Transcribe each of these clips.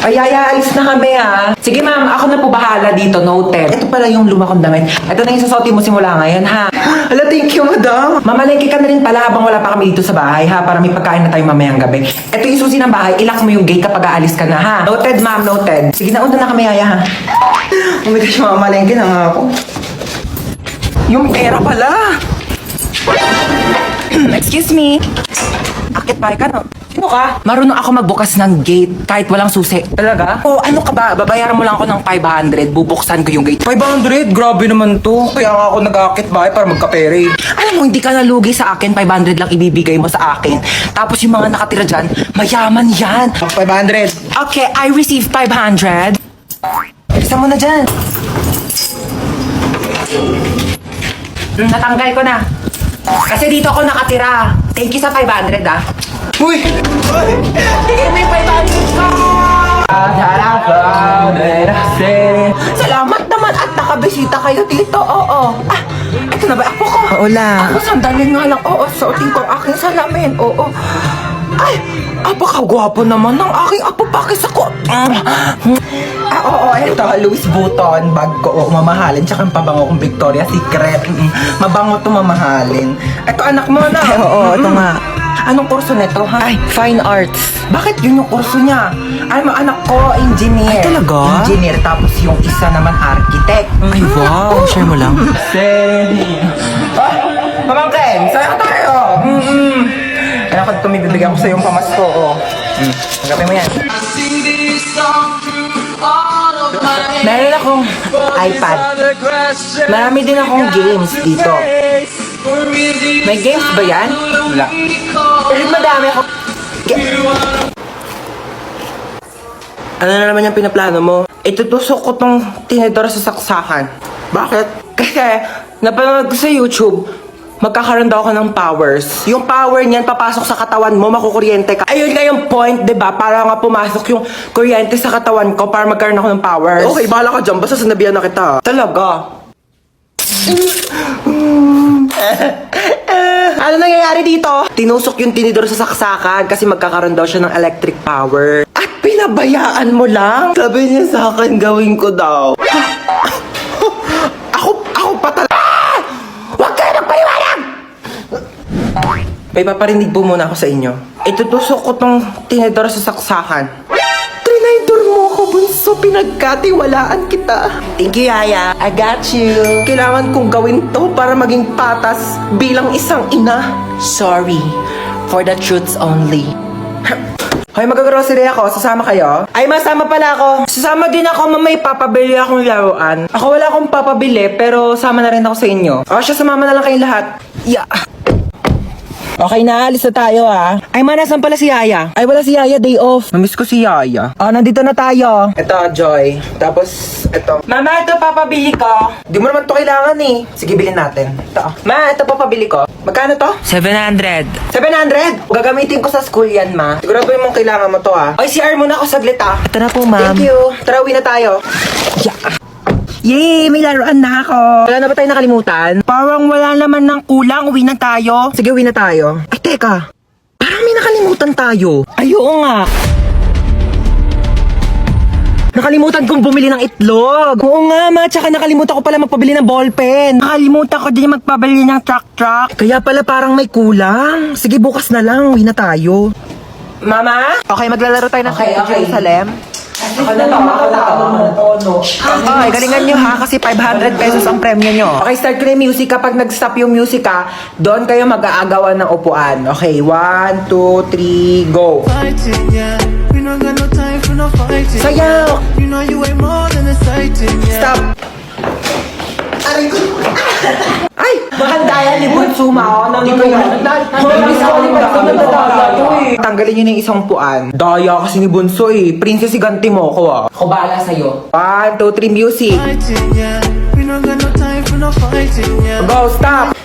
Ay, alis na kami ha. Sige ma'am, ako na po bahala dito, noted. Ito pala yung luma kong damit. Ito na yung susuotin mo simula ngayon ha. Hala, thank you madam. Mamalengke ka na rin pala habang wala pa kami dito sa bahay ha, para may pagkain na tayo mamayang gabi. Ito yung susi ng bahay, ilak mo yung gate kapag aalis ka na ha. Noted ma'am, noted. Sige na, una na kami Yaya ha. Oh my gosh, mamalengke na nga ako. Yung pera pala. Excuse me. Akit bahay ka no? Sino ka? Marunong ako magbukas ng gate kahit walang susi. Talaga? Oo, ano ka ba? Babayaran mo lang ako ng 500. Bubuksan ko yung gate. 500? Grabe naman to. Kaya nga ako nag-akit bahay para magkapere. Alam mo, hindi ka nalugi sa akin. 500 lang ibibigay mo sa akin. Tapos yung mga nakatira dyan, mayaman yan. 500. Okay, I received 500. Isa mo na dyan. Natanggal ko na. Kasi dito ako nakatira. Thank you sa 500 ah. Uy! Tingin mo yung 500 ko! Salamat naman at nakabisita kayo dito. Oo. Ah, ito na ba? Ako ko. Oo lang. Ako sandali nga lang. Oo, suotin ko ang aking salamin. Oo. Ay, apakagwapo naman ng aking apo. Pakis ako. Oo, ito. Louis Vuitton bag ko. Mamahalin. Tsaka yung pabango kong Victoria's Secret. Mabango to mamahalin. Ito anak mo na. Oo, ito nga. Anong kurso nito, ha? Ay, fine arts. Bakit yun yung kurso niya? Ay, anak ko, engineer. Ay, talaga? Engineer, tapos yung isa naman architect. Ay, wow. Share mo lang. Ay, pamangkin, saan ka tayo? Kaya ako ito, may bibigyan ko sa yung pamasko, oh. Tanggapin mo yan. Meron akong iPad. Marami din akong games dito. May games ba yan? Wala. Pero madami ako. Ano na naman yung pinaplano mo? Itutusok ko tong tinidor sa saksakan. Bakit? Kasi napanood ko sa YouTube, magkakaroon daw ako ng powers. Yung power niyan, papasok sa katawan mo, makukuryente ka. Ayun nga yung point, diba? Para nga pumasok yung kuryente sa katawan ko para magkaroon ako ng powers. Okay, bahala ka dyan. Basta sinabihan na kita. Talaga? Ano nangyayari dito? Tinusok yung tinidor sa saksakan kasi magkakaroon daw siya ng electric power. At pinabayaan mo lang? Sabi niya sa akin, gawin ko daw. Ako pa talaga. Huwag kayo magpaliwanag! May paparinig po muna ako sa inyo. Itutusok ko tong tinidor sa saksakan. Trinidor mo ako, bunso. Pinagkatiwalaan kita. Thank you, Yaya. I got you. Kailangan kong gawin to para maging patas bilang isang ina. Sorry. For the truths only. Hoy, mag-grocery ako. Sasama kayo? Ay, masama pala ako. Sasama din ako, mamay. Papabili akong laruan. Ako wala akong papabili, pero sama na rin ako sa inyo. O, siya, sumama na lang kayong lahat. Yeah. Okay na, alis na tayo ah. Ay, manasan pala si Yaya? Ay, wala si Yaya, day off. Namiss ko si Yaya. Nandito na tayo. Ito, Joy. Tapos, ito. Mama, ito papabili ko. Di mo naman to kailangan eh. Sige, bilhin natin. Ito. Ma, ito papabili ko. Magkano to? 700. 700? Gagamitin ko sa school yan, ma. Sigurado mong kailangan mo to ah. Ay, CR muna ako saglit ah. Ito na po, ma'am. Thank you. Tara, uwi na tayo. Yeah. Yay! May laruan na ako! Wala na ba tayo nakalimutan? Parang wala naman ng kulang. Uwi na tayo. Sige, uwi na tayo. Ay, teka. Parang may nakalimutan tayo. Ay, oo nga. Nakalimutan kong bumili ng itlog. Oo nga, ma. Tsaka nakalimutan ko pala magpabili ng ballpen. Nakalimutan ko din magpabili ng truck. Kaya pala parang may kulang. Sige, bukas na lang. Uwi na tayo. Mama? Okay, maglalaro tayo ng Jerusalem. Ako na to. Okay, galingan nyo ha, kasi 500 pesos ang premyo nyo. Okay, start ko na yung music. Kapag nag-stop yung music ha, doon kayo mag-aagawan ng upuan. Okay, 1, 2, 3, go. Sayaw! Stop! Ay! Maganda yan ni Bunsuma. Hindi ko yan. Tanggalin nyo na yung isang puan. Daya kasi ni Bunso eh. Princess, iganti mo ako ah. Ako bahala sa'yo. 1, 2, 3, music. Go, stop!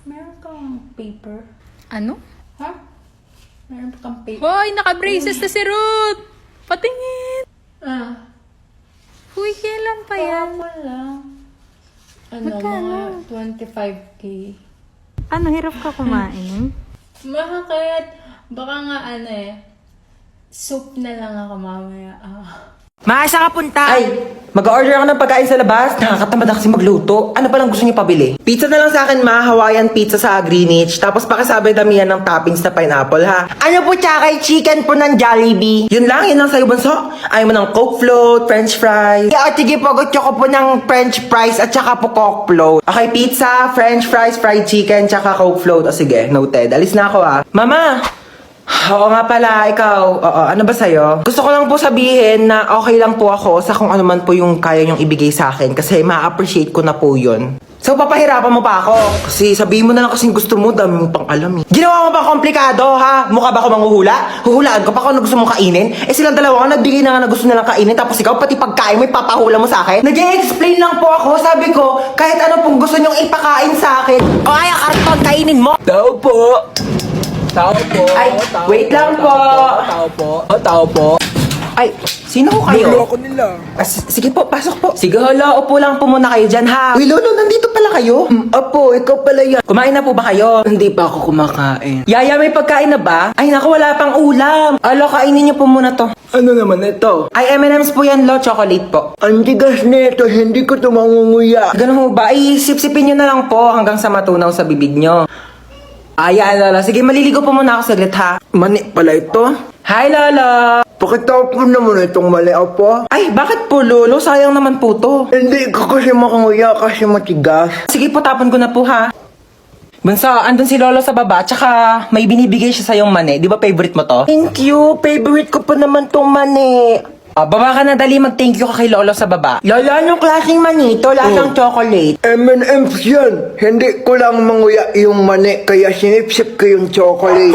Meron kang paper? Ano? Ha? Meron kang paper? Hoy, naka-braces na si Ruth! Patingin! Ah. Huy, kailan pa yan? Wala. Ano, Magkano? mga 25K. Ano, hirap ka kumain? Bakit? Baka nga soup na lang ako mamaya. Ma, saan ka punta? Ay, mag-order ako ng pagkain sa labas. Nakakatamad na kasi magluto. Ano pa lang gusto niyo pabili? Pizza na lang sa akin, ma. Hawaiian pizza sa Greenwich. Tapos pakisabay damihan ng toppings na pineapple, ha? Ano po, tsaka chicken po ng Jollibee? Yun lang sa'yo, Bunso. Ayaw mo ng Coke float, French fries. Yeah, sige po, gusto ko po ng French fries at tsaka po Coke float. Okay, pizza, French fries, fried chicken, tsaka Coke float. O sige, noted. Alis na ako, ha? Mama! Oo nga pala, ikaw. Oo, ano ba sa'yo? Gusto ko lang po sabihin na okay lang po ako sa kung ano man po yung kaya niyong ibigay sa akin kasi ma-appreciate ko na po yun. So, papahirapan mo pa ako. Kasi sabihin mo na lang kasing gusto mo, dami mo pang alam eh. Ginawa mo pa komplikado, ha? Mukha ba ako manghuhula? Huhulaan ko pa kung ano gusto mong kainin? Eh silang dalawa nga nagbigay na nga na gusto nilang kainin tapos ikaw pati pagkain mo ipapahula mo sa akin? Nag-i-explain lang po ako, sabi ko, kahit ano pong gusto niyong ipakain sa akin. O ay, karton, kainin mo! Tao po! Tao po. Ay, wait lang po. Tao po. Tao po. Ay, sino ko kayo? Lolo ako nila. Sige po, pasok po. Sige, hala, upo lang po muna kayo dyan, ha? Uy, Lolo, nandito pala kayo? Opo, ikaw pala yan. Kumain na po ba kayo? Hindi pa ako kumakain. Yaya, may pagkain na ba? Ay, naku, wala pang ulam. Alo, kainin niyo po muna to. Ano naman ito? Ay, M&M's po yan, lo. Chocolate po. Ang tigas nito, hindi ko ito mangunguya. Ganun ho ba? Ay, sip-sipin niyo na lang po hanggang sa matunaw sa bibig niyo. Ayan, Lola. Sige, maliligo po muna ako saglit, ha? Mani pala ito? Hi, Lola! Pakitaw po naman itong mali po. Ay, bakit po, Lolo? Sayang naman po to. Hindi ko kasi makanguya kasi matigas. Sige po, tapon ko na po, ha? Bunso, andun si Lolo sa baba, tsaka may binibigay siya sa yung mani. Di ba favorite mo to? Thank you! Favorite ko pa naman tong mani. Baba ka na, dali. Mag-thank you ka kay Lolo sa baba. Lolo, anong klaseng mani? Ito, lasang chocolate. M&M's yan. Hindi ko lang manguya yung mani, kaya sinipsip ko yung chocolate.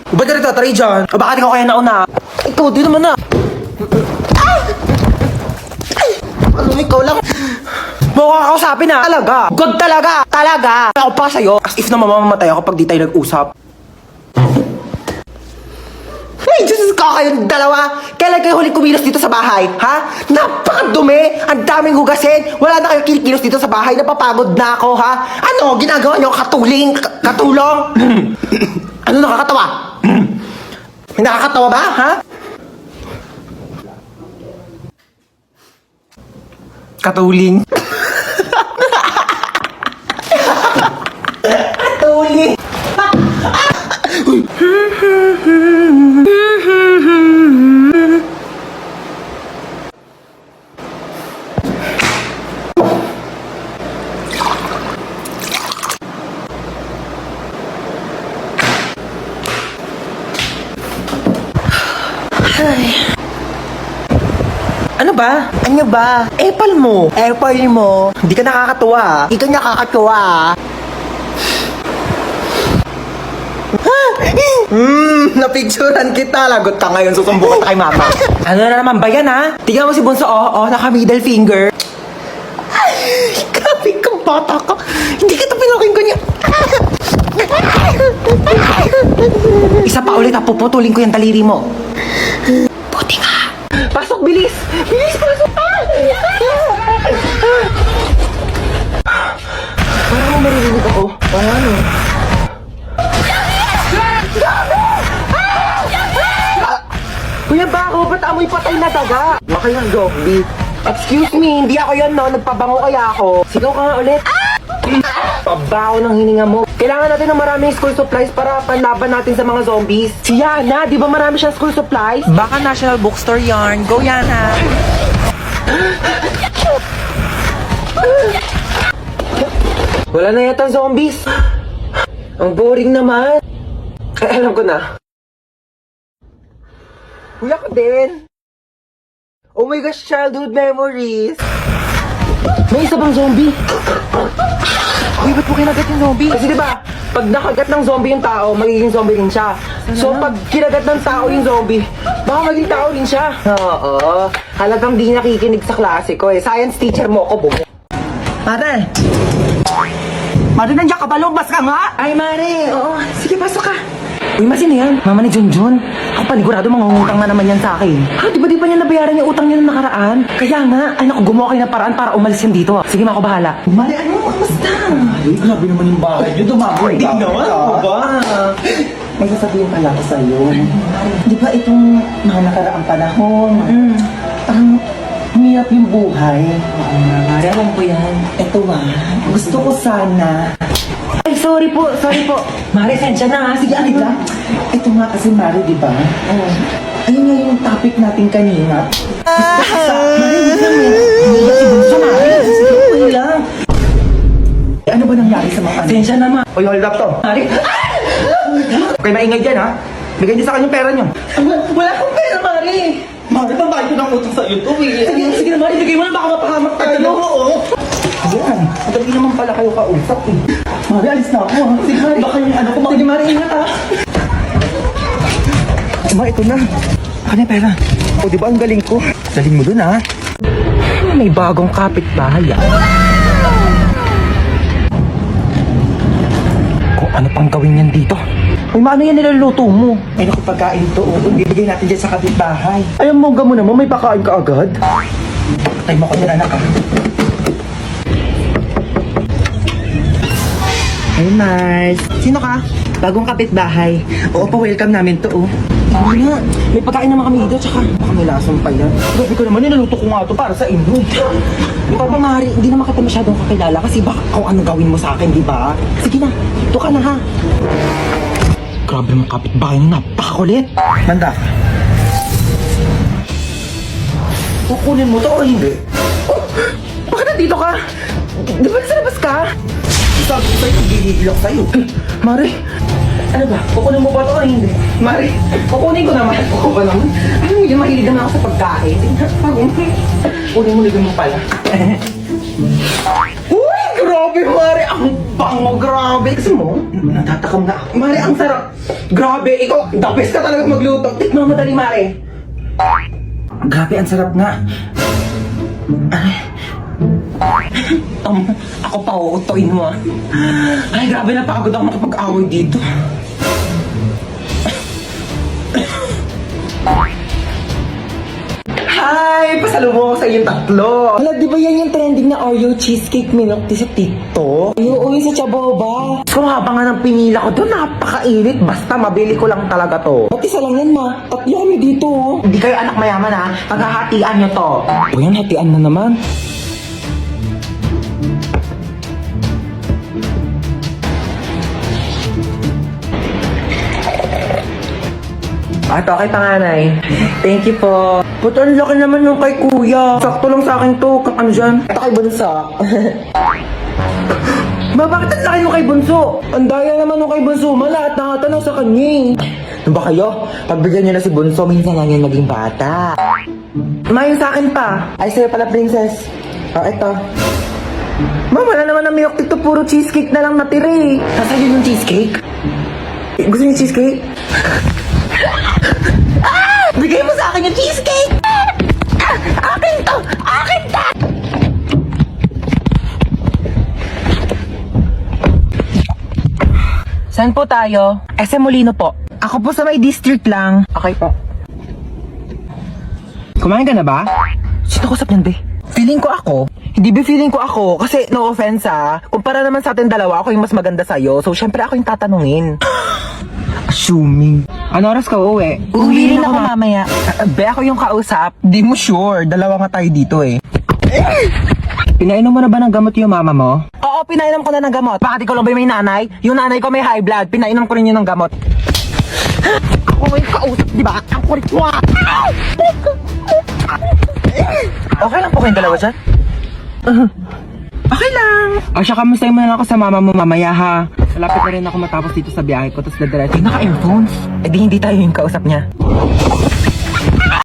Ba't ka nito, tari dyan? Bakit ikaw kaya nauna? Ikaw, di naman na. Ano, ikaw lang? Mukha ka kausapin, ha? Talaga. Good talaga. Talaga. Ako pa sa'yo. As if na mamamatay ako pag di tayo nag-usap. Ay, Diyos ko kayong dalawa! Kailan kayo huli kumilos dito sa bahay? Ha? Napakadumi! Ang daming hugasin! Wala na kayo kilos dito sa bahay. Napapagod na ako, ha? Ano? Ginagawa niyo katuling? Katulong? Ano nakakatawa? May nakakatawa ba, ha? Katuling? Katuling! Ano ba? Ano ba? Apple mo. Apple mo. Hindi ka nakakatuwa. Hindi ka nakakatuwa. Napicturan kita. Lagot ka ngayon. Susumbukan ka kay mama. Ano na naman ba yan, ha? Tignan mo si Bunso. Naka middle finger. Ay, grabe kang bata ka. Hindi kita pinaking ganyan. Isa pa ulit, puputulin ko yung daliri mo. Buti ka. Pasok, bilis! Bilis, pasok! Parang maririnig ako. Ano? Kuya Bako, ba't amoy patay na daga? Baka yung zombie. Excuse me, hindi ako yan, no? Nagpabango kaya ako. Sigaw ka nga ulit. Pabaho ng hininga mo. Kailangan natin ng maraming school supplies para panlaban natin sa mga zombies. Si Yana, di ba marami siyang school supplies? Baka National Bookstore yarn. Go, Yana! Wala na yata zombies. Ang boring naman. Alam ko na. Kuya ko din. Oh my gosh, childhood memories. May isa bang zombie? Uy, ba't mo kinagat yung zombie? Kasi diba, pag nakagat ng zombie yung tao, magiging zombie rin siya. So, pag kinagat ng tao yung zombie, baka maging tao rin siya. Oo. Halagang di nakikinig sa klase ko eh. Science teacher mo ako, bumo. Mare! Mare, nandiyan ka ba? Lumabas ka nga! Ay, Mare! Oo, sige, pasok ka. Uy, masino yan? Mama ni Junjun. Ako panigurado mangungutang na naman yan sa akin. Ha, di ba niya nabayaran yung utang niya nung nakaraan? Kaya nga, ay naku, gumawa kayo ng paraan para umalis yan dito. Sige, ako bahala. Mari, ano? Kamusta? Ay, grabe naman yung bahay niyo. Dumagoy Hindi naman, ano ba? May sasabihin pala ako sa'yo. Di ba itong mga nakaraang panahon, parang hirap yung buhay. Oo nga, Mari, alam ko yan. Ito gusto ko sana. Ay, sorry po. Mari, sensya na. Sige, alig lang. Ito nga kasi, Mari, di ba? Oo. Ayun nga yung topic natin kanina. Mari, wait lang eh. Hindi ba si Bunso, Mari? Sige, wait lang. Ano ba nangyari sa mga sensya naman? Uy, hold up to. Mari. Kayo maingay dyan, ha? Bigay niyo sa kanya yung pera niyo. Wala akong pera, Mari. Mari, pambayad ko ng utang sa'yo to, eh. Sige na, Mari. Bigay mo na, baka mapahamak tayo. Oo. Ayan. Madali naman pala kayo kausap, eh. Mari, alis na ako, ha? Sige, Mari. Baka yung ano ko. Sige, Mari, ingat, ha? Mari, ito na. Baka na yung pera. O, di ba ang galing ko? Galing mo dun, ha? May bagong kapitbahay, ah. Kung ano pang gawin yan dito? Uy, maano yan niluluto mo? Ay, naku, pagkain to. Bibigay natin dyan sa kapitbahay. Ay, ang mongga mo naman, may pakain ka agad. Patay mo ko dyan, anak, ah. Hey, Mars. Sino ka? Bagong kapitbahay. Oo, pa-welcome namin to, oh. Ay, nga. May pagkain naman kami dito, tsaka baka may lasang pa yan. Grabe ko naman, nilaluto ko nga to para sa inyo. Ikaw ba, Mari, hindi naman kita masyadong kakilala kasi baka kung ano gawin mo sa akin, di ba? Sige na, ito ka na, ha? Grabe mong kapitbahay mo, napakakulit. Manda ka. Kukunin mo to o hindi? Oh, bakit nandito ka? Di ba nasa labas ka? Sabi ko sa'yo, gigigil ako sa'yo. Mari, ano ba? Kukunin mo ba ito o hindi? Mari, kukunin ko naman. Ako ba naman? Ano yun, mahilig naman ako sa pagkain. Kunin mo, ligyan mo pala. Uy, grabe, Mari! Ang bango, grabe! Kasi mo, natatakam na ako. Mari, ang sarap! Grabe, ikaw, the best ka talaga magluto. Tikman mo dali, Mari. Grabe, ang sarap nga. Ako pa, uutoin mo, ah. Ay, grabe, napagod ako makapag-away dito. Hi! Pasalubong ko sa inyong tatlo. Hala, di ba yan yung trending na Oreo cheesecake milk tea sa TikTok? Oo, yung sa Chaboba. Kung habang nga ng pinila ko doon, napakainit. Basta mabili ko lang talaga to. Ba't isa lang yan, ma? Tatlo kami dito. Hindi kayo anak mayaman, ha? Paghahatian nyo to. O yan, hatian na naman. Okay, panganay. Thank you po. Ba't ang laki naman nung kay kuya? Sakto lang sa akin to. Ano dyan? Ito kay Bunso. Ba, bakit ang laki nung kay Bunso? Ang daya naman nung kay Bunso. Lahat nakatanong sa kanya eh. Ano ba kayo? Pagbigyan nyo na si Bunso, minsan lang yan maging bata. Mayon sa akin pa. Ay, sa'yo pala, princess. Ito. Ma, wala naman na milk dito. Puro cheesecake na lang natira eh. Nasaan yun yung cheesecake? Gusto niyo cheesecake? Bigay mo sa akin yung cheesecake! Akin to! Akin to! Saan po tayo? SM Molino po. Ako po sa may district lang. Okay po. Kumain ka na ba? Sino kusap niyan, be? Feeling ko ako. Hindi ba feeling ko ako? Kasi no offense kumpara naman sa atin dalawa, ako yung mas maganda sa'yo. So syempre ako yung tatanungin. Assuming. Ano oras ka uuwi? Uwi rin ako mamaya. Be, ako yung kausap. Di mo sure. Dalawa nga tayo dito eh. Pinainom mo na ba ng gamot yung mama mo? Oo, pinainom ko na ng gamot. Bakit ikaw lang ba may nanay? Yung nanay ko may high blood. Pinainom ko rin yun ng gamot. Ako may kausap, di ba? Ang kulit mo. Okay lang po kayong dalawa dyan? Okay lang. O siya, kamusta mo na ako sa mama mo mamaya, ha? Malapit na rin ako matapos dito sa biyahe ko, tapos nadiretso. Naka-earphones? Eh di hindi tayo yung kausap niya.